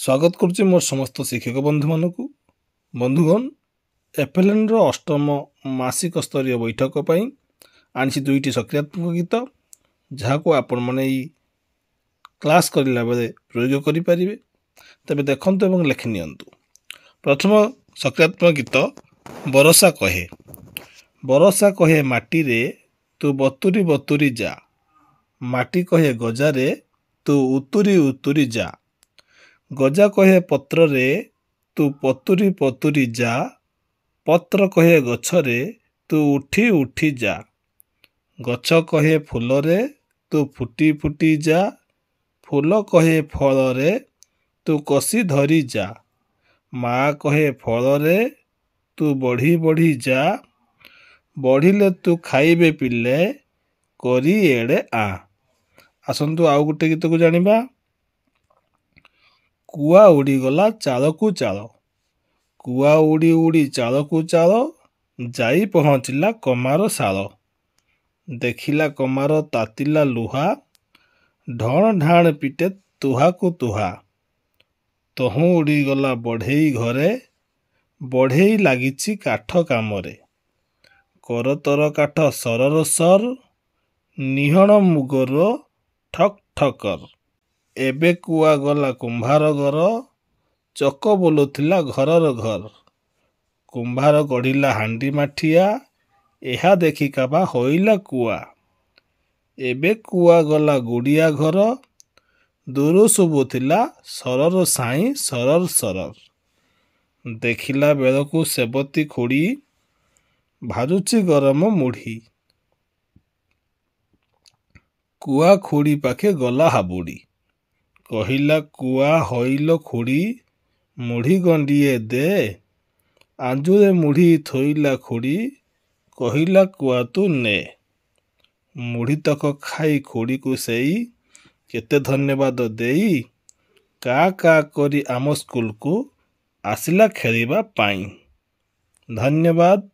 स्वागत करुच्ची मोर समस्त शिक्षक बंधु मानक बंधुगण एफएलएन रो अष्टम मासिक स्तरीय बैठक पर आनी दुईटी सक्रियात्मक गीत जहाँ को आपण मैंने क्लास करला बेले प्रयोग करें। तेज देखु और लेखि नियंतु। प्रथम सक्रियात्मक गीत बरसा कहे माटी रे तू बतुरी बतुरी जा, माटी कहे गजारे तू उतुरी उतुरी जा, गजा कहे पत्र रे तू पतुरी पतुरी जा, पत्र कहे गछरे तू उठी उठी जा, गछ कहे फूल रे तू फुटी फुटी जा, फूल कहे फल रे तू कसी धरी जा, माँ कहे फल रे तू बढ़ी बढ़ी जा, बढ़िले तू खाइबे पिले करी एड़े आ। आसंतु आउ गोटे गीत को जानिबा। कुआ उड़ी गला चाल को चाल, कुआ उड़ी उड़ी चाल को चाल, जाई पहुँचला कमार साल, देखिला कमार तातिला लुहा, ढण ढाण पिटे तुहा को तुहा, तहु उड़ी गला बढ़ेई घरे, बढ़ेई लागिची काठ कामरे, करतर काठ सरर सर, निहण मुगर ठक ठकर, एबे कुआ गला कुंभार घर, चक बोलुथिला घरर घर, कुंभार गढ़िला हांडी माठिया, एहा देखी काबा होइला कुआ, एबे कुआ गला गुड़िया घर, दूर शुभुथिला सरर साई सरर सरर, देखिला बेलकु सेबती खुड़ी, भाजुची गरम मुढ़ी, कुआ खुड़ी पाखे गला हाबुड़ी, कहिला कुआ होइलो खुड़ी, मुढ़ी गंडिए दे, आंजुरे मुढ़ी थोइला खुड़ी, कहिला कुआ तू ने, मुढ़ी तक खाई खुड़ी को सेई, केते धन्यवाद देई, का करी आम स्कूल को आसिला खेलिबा पाई। धन्यवाद।